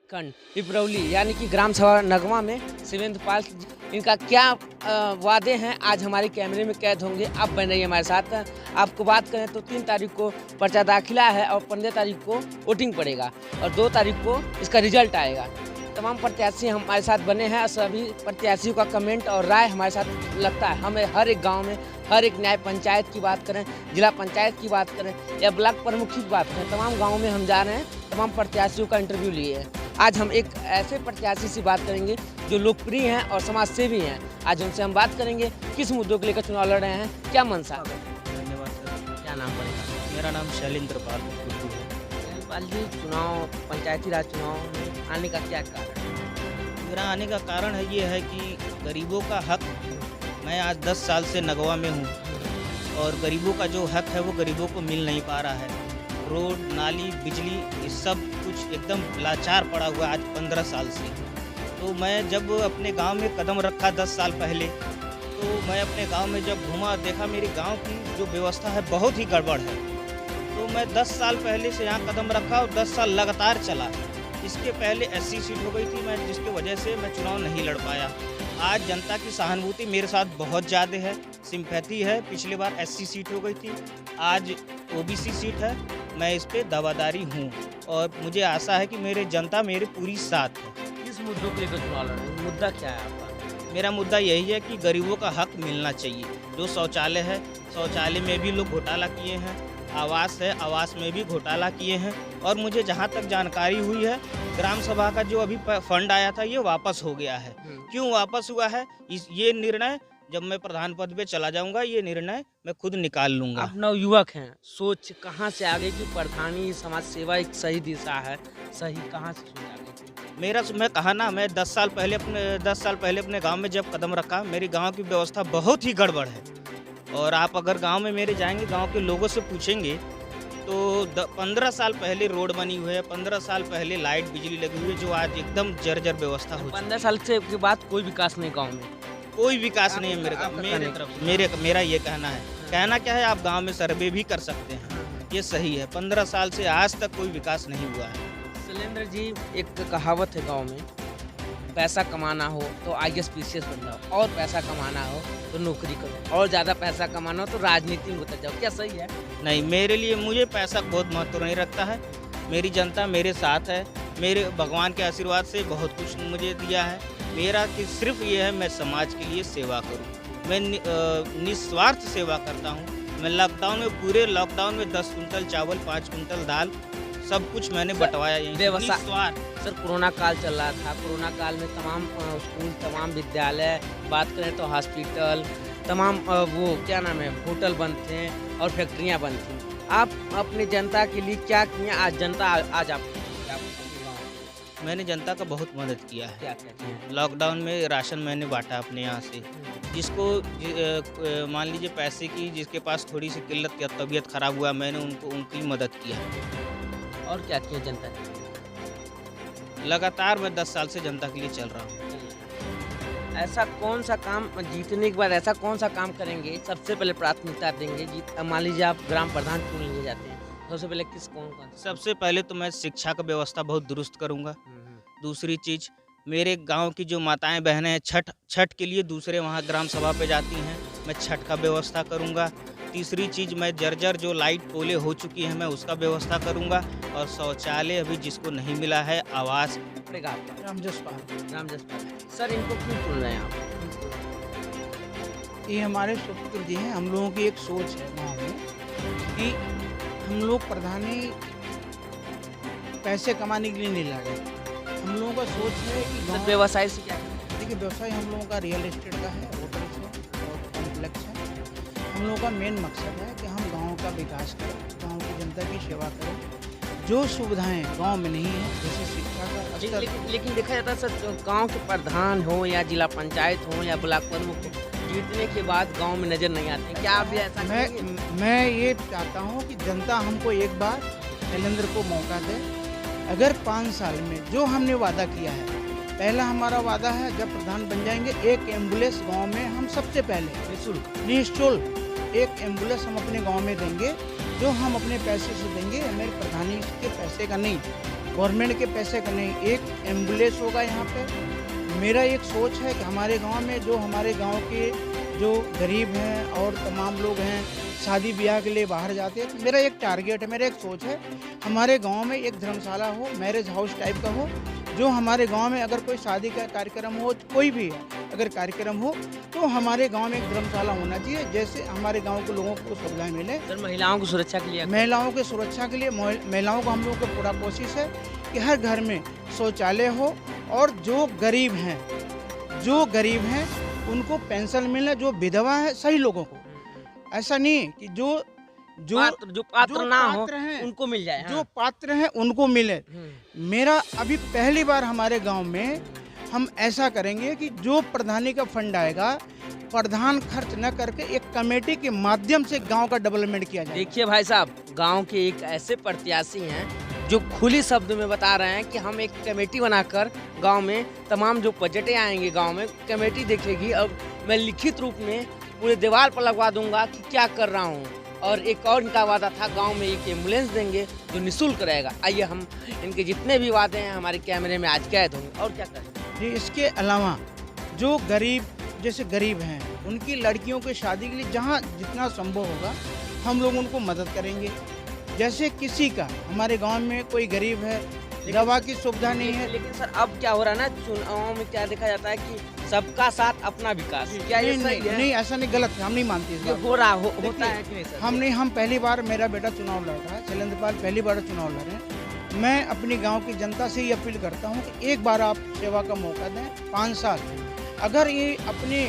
खंड पिपरौली यानी कि ग्राम सभा नगवा में शिवेंद्र पाल इनका क्या वादे हैं आज हमारे कैमरे में कैद होंगे। आप बन रही हमारे साथ। आपको बात करें तो 3 तारीख को पर्चा दाखिला है और 15 तारीख को वोटिंग पड़ेगा और 2 तारीख को इसका रिजल्ट आएगा। तमाम प्रत्याशी हमारे साथ बने हैं और सभी प्रत्याशियों का कमेंट और राय हमारे साथ लगता है। हमें हर एक गांव में हर एक न्याय पंचायत की बात करें, जिला पंचायत की बात करें या ब्लॉक प्रमुख की बात करें, तमाम गाँव में हम जा रहे हैं, तमाम प्रत्याशियों का इंटरव्यू लिए हैं। आज हम एक ऐसे प्रत्याशी से बात करेंगे जो लोकप्रिय हैं और समाज सेवी हैं। आज उनसे हम बात करेंगे किस मुद्दों को लेकर चुनाव लड़ रहे हैं, क्या मंशा। धन्यवाद सर। क्या नाम पड़ेगा? मेरा नाम शैलेंद्र पाल है। पाल जी, चुनाव पंचायती राज चुनाव में आने का क्या कारण है? मेरा आने का कारण है ये है कि गरीबों का हक, मैं आज 10 साल से नगवा में हूँ और गरीबों का जो हक है वो गरीबों को मिल नहीं पा रहा है। रोड, नाली, बिजली, ये सब कुछ एकदम लाचार पड़ा हुआ है आज 15 साल से। तो मैं जब अपने गांव में कदम रखा 10 साल पहले, तो मैं अपने गांव में जब घूमा देखा मेरे गांव की जो व्यवस्था है बहुत ही गड़बड़ है। तो मैं 10 साल पहले से यहाँ कदम रखा और 10 साल लगातार चला। इसके पहले SC सीट हो गई थी मैं, जिसके वजह से मैं चुनाव नहीं लड़ पाया। आज जनता की सहानुभूति मेरे साथ बहुत ज़्यादा है, सिंपैथी है। पिछली बार SC सीट हो गई थी, आज OBC सीट है। मैं इस पे दावादारी हूँ और मुझे आशा है कि मेरे जनता मेरे पूरी साथ है। किस मुद्दों को लेकर चुनाव लड़ रहे हैं? मुद्दा क्या है आपका? मेरा मुद्दा यही है कि गरीबों का हक मिलना चाहिए। जो शौचालय है, शौचालय में भी लोग घोटाला किए हैं। आवास है, आवास में भी घोटाला किए हैं। और मुझे जहाँ तक जानकारी हुई है, ग्राम सभा का जो अभी फंड आया था ये वापस हो गया है। क्यों वापस हुआ है, ये निर्णय जब मैं प्रधान पद पे चला जाऊंगा, ये निर्णय मैं खुद निकाल लूंगा। आप नवयुवक हैं, सोच कहाँ से आगे की प्रधानी समाज सेवा एक सही दिशा है, सही कहाँ से सोच आगे की? मैं कहा ना, मैं 10 साल पहले अपने गांव में जब कदम रखा, मेरी गांव की व्यवस्था बहुत ही गड़बड़ है। और आप अगर गांव में मेरे जाएंगे, गांव के लोगों से पूछेंगे तो 15 साल पहले रोड बनी हुई है, 15 साल पहले लाइट बिजली लगी हुई है, जो आज एकदम जर्जर व्यवस्था हो चुकी है। 15 साल से के बाद कोई विकास नहीं गाँव में, कोई विकास नहीं है मेरे तरफ। मेरा ये कहना है। कहना क्या है, आप गांव में सर्वे भी कर सकते हैं, ये सही है। 15 साल से आज तक कोई विकास नहीं हुआ है। शैलेंद्र जी, एक कहावत है गांव में, पैसा कमाना हो तो IAS PCS बन जाओ और पैसा कमाना हो तो नौकरी करो और ज़्यादा पैसा कमाना हो तो राजनीति में उतर जाओ। क्या सही है? नहीं, मेरे लिए मुझे पैसा बहुत महत्व नहीं रखता है। मेरी जनता मेरे साथ है, मेरे भगवान के आशीर्वाद से बहुत कुछ मुझे दिया है। मेरा कि सिर्फ ये है, मैं समाज के लिए सेवा करूं। मैं निस्वार्थ सेवा करता हूं। मैं पूरे लॉकडाउन में 10 कुंटल चावल, 5 कुंटल दाल, सब कुछ मैंने बंटवाया। निस्वार्थ। सर, कोरोना काल चल रहा था। कोरोना काल में तमाम स्कूल, तमाम विद्यालय, बात करें तो हॉस्पिटल, तमाम वो क्या नाम है, होटल बंद थे और फैक्ट्रियाँ बंद थी। आप अपनी जनता के लिए क्या किए? आज जनता आज आप मैंने जनता का बहुत मदद किया है। क्या कहते हैं? लॉकडाउन में राशन मैंने बांटा अपने यहाँ से। जिसको मान लीजिए पैसे की, जिसके पास थोड़ी सी किल्लत या तबीयत खराब हुआ, मैंने उनकी मदद किया। और क्या किया जनता के लिए? लगातार मैं 10 साल से जनता के लिए चल रहा हूँ। ऐसा कौन सा काम जीतने के बाद ऐसा कौन सा काम करेंगे, सबसे पहले प्राथमिकता देंगे? मान लीजिए आप ग्राम प्रधान चुन लिए जाते हैं, सबसे पहले कौन सबसे पहले तो मैं शिक्षा का व्यवस्था बहुत दुरुस्त करूँगा। दूसरी चीज़, मेरे गांव की जो माताएं बहनें हैं, छठ के लिए दूसरे वहां ग्राम सभा पे जाती हैं, मैं छठ का व्यवस्था करूंगा। तीसरी चीज़, मैं जर्जर जो लाइट पोले हो चुकी हैं, मैं उसका व्यवस्था करूंगा। और शौचालय अभी जिसको नहीं मिला है, आवास पड़ेगा आपका। रामजस पाल। सर, इनको क्यों चुन रहे हैं आप? ये हमारे सुपुत्र जी हैं। हम लोगों की एक सोच है गाँव में कि हम लोग प्रधानी पैसे कमाने के लिए नहीं लड़ रहे। हम लोगों का सोच है कि सर, व्यवसाय से क्या? देखिए, व्यवसाय हम लोगों का रियल एस्टेट का है, होटल्स है और कॉम्प्लेक्स है। हम लोगों का मेन मकसद है कि हम गांव का विकास करें, गांव की जनता की सेवा करें। जो सुविधाएं गांव में नहीं है, जैसे शिक्षा का स्तर। लेकिन देखा जाता है सर, गांव के प्रधान हो या जिला पंचायत हो या ब्लॉक प्रमुख हो, जीतने के बाद गांव में नजर नहीं आते। क्या आप भी ऐसा करेंगे? मैं ये चाहता हूँ कि जनता हमको एक बार शैलेंद्र को मौका दे। अगर 5 साल में जो हमने वादा किया है, पहला हमारा वादा है जब प्रधान बन जाएंगे, एक एम्बुलेंस गांव में हम सबसे पहले निःशुल्क एक एम्बुलेंस हम अपने गांव में देंगे, जो हम अपने पैसे से देंगे। मेरे प्रधानी के पैसे का नहीं, गवर्नमेंट के पैसे का नहीं, एक एम्बुलेंस होगा यहाँ पे। मेरा एक सोच है कि हमारे गांव में जो हमारे गांव के जो गरीब हैं और तमाम लोग हैं शादी ब्याह के लिए बाहर जाते हैं, तो मेरा एक टारगेट है, मेरा एक सोच है हमारे गांव में एक धर्मशाला हो, मैरिज हाउस टाइप का हो, जो हमारे गांव में अगर कोई शादी का कार्यक्रम हो, कोई भी अगर कार्यक्रम हो तो हमारे गांव में एक धर्मशाला होना चाहिए, जैसे हमारे गांव के लोगों को सुविधाएं मिले। सर महिलाओं की सुरक्षा के लिए महिलाओं की सुरक्षा के लिए महिलाओं को हम लोगों को पूरा कोशिश है कि हर घर में शौचालय हो, और जो गरीब हैं उनको पेंशन मिले, जो विधवा है सही लोगों को, ऐसा नहीं कि जो पात्र ना हो हैं उनको मिल जाए। जो पात्र हैं उनको मिले। मेरा अभी पहली बार हमारे गांव में हम ऐसा करेंगे कि जो प्रधानी का फंड आएगा, प्रधान खर्च न करके एक कमेटी के माध्यम से गांव का डेवलपमेंट किया जाए। देखिए भाई साहब, गांव के एक ऐसे प्रत्याशी हैं जो खुली शब्द में बता रहे हैं कि हम एक कमेटी बनाकर गांव में तमाम जो बजटें आएंगे गांव में कमेटी देखेगी, और मैं लिखित रूप में पूरे दीवार पर लगवा दूंगा कि क्या कर रहा हूं। और एक और इनका वादा था, गांव में एक एम्बुलेंस देंगे जो निःशुल्क रहेगा। आइए हम इनके जितने भी वादे हैं हमारे कैमरे में आज कैद होंगे। और क्या करें जी, इसके अलावा जो गरीब हैं उनकी लड़कियों की शादी के लिए जहाँ जितना संभव होगा हम लोग उनको मदद करेंगे। जैसे किसी का हमारे गांव में कोई गरीब है, दवा की सुविधा नहीं है। लेकिन सर अब क्या हो रहा है ना, चुनाव में क्या देखा जाता है कि सबका साथ अपना विकास। क्या ये सही है? नहीं, ऐसा नहीं, गलत है, हम नहीं मानते इस बात। हो रहा होता है कि नहीं सर? हम पहली बार मेरा बेटा चुनाव लड़ रहा है, शैलेंद्रपाल पहली बार चुनाव लड़ रहे हैं। मैं अपनी गांव की जनता से ये अपील करता हूं कि एक बार आप सेवा का मौका दें, 5 साल। अगर ये अपने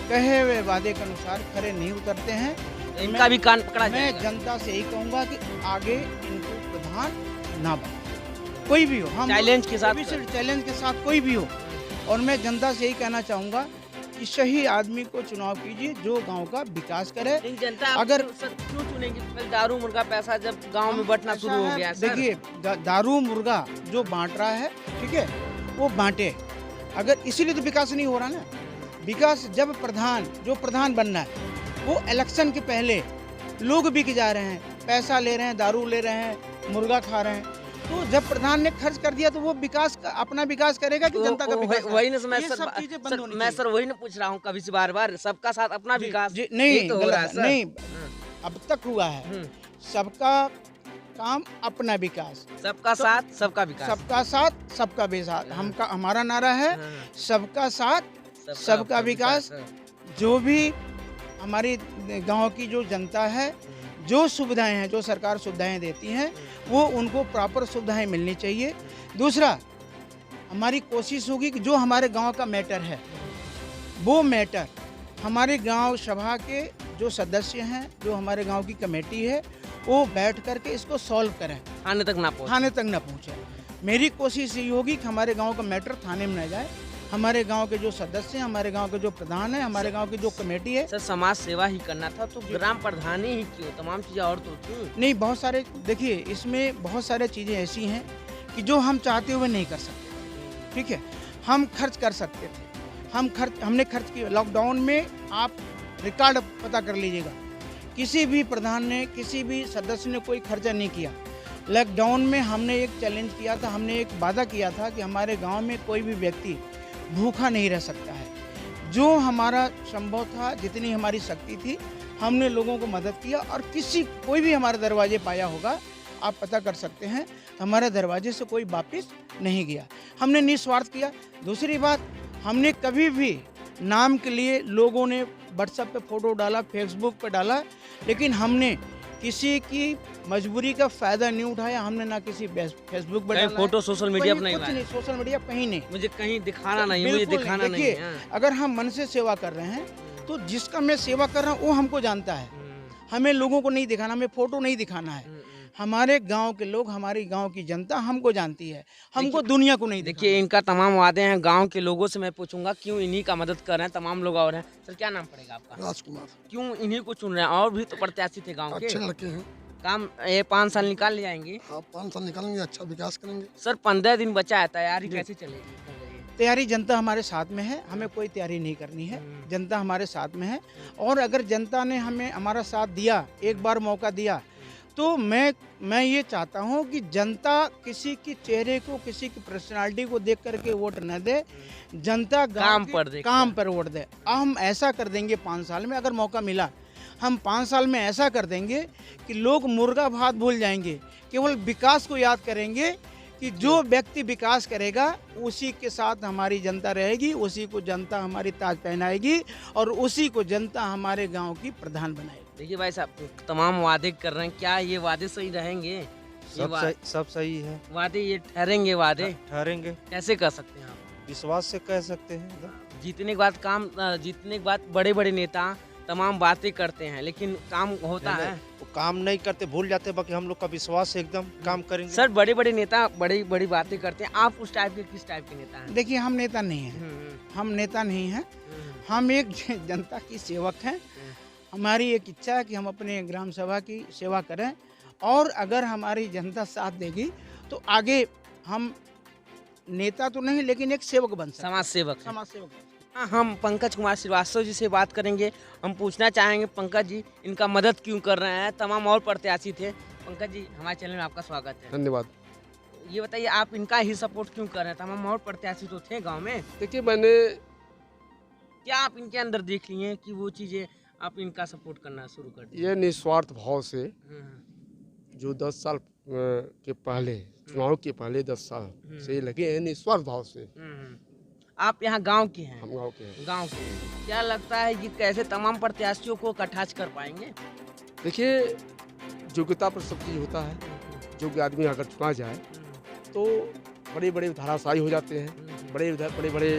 कहे हुए वादे के अनुसार खरे नहीं उतरते हैं, इनका भी कान पकड़ा मैं जाएगा। जनता से यही कहूँगा कि आगे इनको प्रधान ना बने, कोई भी हो। हम चैलेंज के साथ चैलेंज के साथ कोई भी हो। और मैं जनता से यही कहना चाहूँगा कि सही आदमी को चुनाव कीजिए जो गांव का विकास करे। लेकिन जनता अगर क्यों चुनेगी? पहले दारू मुर्गा पैसा जब गांव में बंटना शुरू हो गया। देखिए, दारू मुर्गा जो बांट रहा है, ठीक है, वो बांटे। अगर इसीलिए तो विकास नहीं हो रहा ना। विकास जब प्रधान बनना है, वो इलेक्शन के पहले लोग बिक जा रहे हैं, पैसा ले रहे हैं, दारू ले रहे हैं, मुर्गा खा रहे हैं। तो जब प्रधान ने खर्च कर दिया तो वो अपना विकास करेगा कि जनता का विकास? वही ना मैं सर वही ना पूछ रहा हूँ कभी से बार सबका साथ अपना विकास। नहीं, तो नहीं, अब तक हुआ है। सबका काम अपना विकास, सबका साथ सबका विकास, सबका साथ सबका विकास। हमारा नारा है सबका साथ सबका विकास। जो भी हमारी गांव की जो जनता है, जो सुविधाएं हैं, जो सरकार सुविधाएं देती हैं, वो उनको प्रॉपर सुविधाएं मिलनी चाहिए। दूसरा, हमारी कोशिश होगी कि जो हमारे गांव का मैटर है, वो मैटर हमारे गांव सभा के जो सदस्य हैं, जो हमारे गांव की कमेटी है, वो बैठ करके इसको सॉल्व करें, थाने तक ना पहुँचे। मेरी कोशिश ये होगी कि हमारे गांव का मैटर थाने में न जाए। हमारे गांव के जो सदस्य हैं, हमारे गांव के जो प्रधान है, हमारे गांव की जो कमेटी है। सर समाज सेवा ही करना था तो ग्राम प्रधानी ही क्यों, तमाम चीजें और तो थी। नहीं, बहुत सारे, देखिए इसमें बहुत सारे चीज़ें ऐसी हैं कि जो हम चाहते हुए नहीं कर सकते। ठीक है, हम खर्च कर सकते थे, हमने खर्च किया। लॉकडाउन में आप रिकॉर्ड पता कर लीजिएगा, किसी भी प्रधान ने, किसी भी सदस्य ने कोई खर्चा नहीं किया। लॉकडाउन में हमने एक चैलेंज किया था, हमने एक वादा किया था कि हमारे गाँव में कोई भी व्यक्ति भूखा नहीं रह सकता है। जो हमारा संभव था, जितनी हमारी शक्ति थी, हमने लोगों को मदद किया। और कोई भी हमारे दरवाजे पाया होगा, आप पता कर सकते हैं, हमारे दरवाजे से कोई वापस नहीं गया। हमने निस्वार्थ किया। दूसरी बात, हमने कभी भी नाम के लिए लोगों ने व्हाट्सएप पे फोटो डाला, फेसबुक पे डाला, लेकिन हमने किसी की मजबूरी का फायदा नहीं उठाया। हमने ना किसी फेसबुक पर फोटो सोशल मीडिया पर नहीं, सोशल मीडिया कहीं नहीं, मुझे कहीं दिखाना नहीं, मुझे दिखाना नहीं है। अगर हम मन से सेवा कर रहे हैं तो जिसका मैं सेवा कर रहा हूँ वो हमको जानता है। हमें लोगों को नहीं दिखाना, हमें फोटो नहीं दिखाना है। हमारे गांव के लोग, हमारी गांव की जनता हमको जानती है, हमको दुनिया को नहीं। देखिए, इनका तमाम वादे हैं। गांव के लोगों से मैं पूछूंगा क्यों इन्हीं का मदद कर रहे हैं। तमाम लोग और हैं। सर क्या नाम पड़ेगा आपका? राजकुमार। क्यों इन्हीं को चुन रहे हैं? और भी तो प्रत्याशी थे गांव के। अच्छे लड़के हैं, काम ये 5 साल निकाल ले जाएंगे। हाँ, 5 साल निकालेंगे, अच्छा विकास करेंगे। सर 15 दिन बचा है, तैयारी कैसे चलेगी? तैयारी जनता हमारे साथ में है, हमें कोई तैयारी नहीं करनी है। जनता हमारे साथ में है, और अगर जनता ने हमें हमारा साथ दिया, एक बार मौका दिया, तो मैं ये चाहता हूँ कि जनता किसी के चेहरे को, किसी की पर्सनालिटी को देख करके वोट न दे, जनता काम पर देख काम पर वोट दे। हम ऐसा कर देंगे 5 साल में, अगर मौका मिला हम 5 साल में ऐसा कर देंगे कि लोग मुर्गा भात भूल जाएंगे, केवल विकास को याद करेंगे कि जो व्यक्ति विकास करेगा उसी के साथ हमारी जनता रहेगी, उसी को जनता हमारी ताज पहनाएगी और उसी को जनता हमारे गांव की प्रधान बनाएगी। देखिए भाई साहब, तमाम वादे कर रहे हैं, क्या ये वादे सही रहेंगे? सब सही है, वादे ये ठहरेंगे? वादे ठहरेंगे। कैसे कर सकते हैं आप? विश्वास से कह सकते हैं। जीतने के बाद बड़े बड़े नेता तमाम बातें करते हैं, लेकिन काम होता है? वो काम नहीं करते, भूल जाते, बाकी हम लोग का विश्वास है एकदम काम करेंगे। सर, बड़े बड़े नेता बड़ी बड़ी बातें करते हैं, आप उस टाइप के किस टाइप के नेता हैं? देखिए, हम नेता नहीं हैं, हम नेता नहीं हैं, हम एक जनता की सेवक हैं। हमारी एक इच्छा है कि हम अपने ग्राम सभा की सेवा करें और अगर हमारी जनता साथ देगी तो आगे हम नेता तो नहीं लेकिन एक सेवक बन सकते, समाज सेवक। समाज सेवक। हाँ, हम पंकज कुमार श्रीवास्तव जी से बात करेंगे। हम पूछना चाहेंगे पंकज जी इनका मदद क्यों कर रहे हैं। तमाम और प्रत्याशी थे। पंकज जी, हमारे चैनल में आपका स्वागत है। धन्यवाद। ये बताइए, आप इनका ही सपोर्ट क्यों कर रहे हैं? तमाम और प्रत्याशी तो थे गांव में। देखिए, मैंने क्या आप इनके अंदर देख लिए हैं कि वो चीज़ें आप इनका सपोर्ट करना शुरू कर दिए? ये निस्वार्थ भाव से जो 10 साल के पहले, चुनाव के पहले 10 साल से लगे हैं, निस्वार्थ भाव से। आप यहाँ गांव के हैं? हम गांव के हैं। गांव के। क्या लगता है कि कैसे तमाम प्रत्याशियों को इकट्ठा कर पाएंगे? देखिए, योग्यता पर सब चीज़ होता है। योग्य आदमी अगर चुना जाए तो बड़े बड़े धाराशाही हो जाते हैं, बड़े बड़े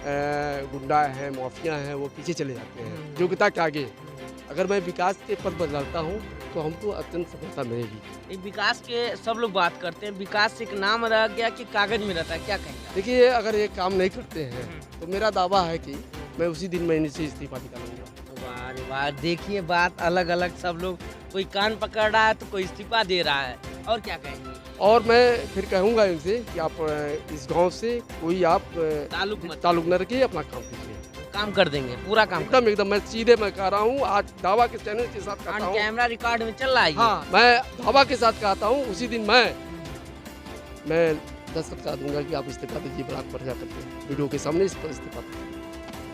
गुंडा हैं, माफिया हैं, वो पीछे चले जाते हैं योग्यता के आगे। अगर मैं विकास के पद पर डालता हूँ तो हमको अत्यंत सफलता मिलेगी। एक विकास के सब लोग बात करते हैं, विकास एक नाम रह गया कि कागज में रहता है, क्या कहेंगे? देखिए, अगर ये काम नहीं करते हैं तो मेरा दावा है कि मैं उसी दिन मैं इनसे इस्तीफा निकालूंगा। वाह रे वाह, देखिए बात अलग अलग, सब लोग, कोई कान पकड़ रहा है तो कोई इस्तीफा दे रहा है, और क्या कहेंगे? और मैं फिर कहूँगा इनसे कि आप इस गांव से कोई आप ताल्लुक न रखिए, अपना काम कीजिए। काम कर देंगे, पूरा काम एकदम मैं सीधे मैं कह रहा हूँ, आज दावा के चैनल के साथ कहता हूँ, कैमरा रिकॉर्ड में चल रहा है। हाँ, मैं दावा के साथ कहता हूँ, उसी दिन मैं दस्तखत करा दूंगा कि आप इस्तीफा दीजिए, ब्लॉक पर जाकर के वीडियो के सामने इस पर इस्तीफा दीजिए।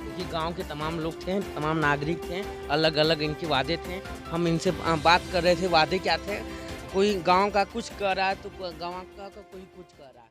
देखिए, गांव के तमाम लोग थे, तमाम नागरिक थे, अलग अलग इनके वादे थे। हम इनसे बात कर रहे थे, वादे क्या थे। कोई गांव का कुछ कह रहा है तो गांव का कोई कुछ कह रहा है।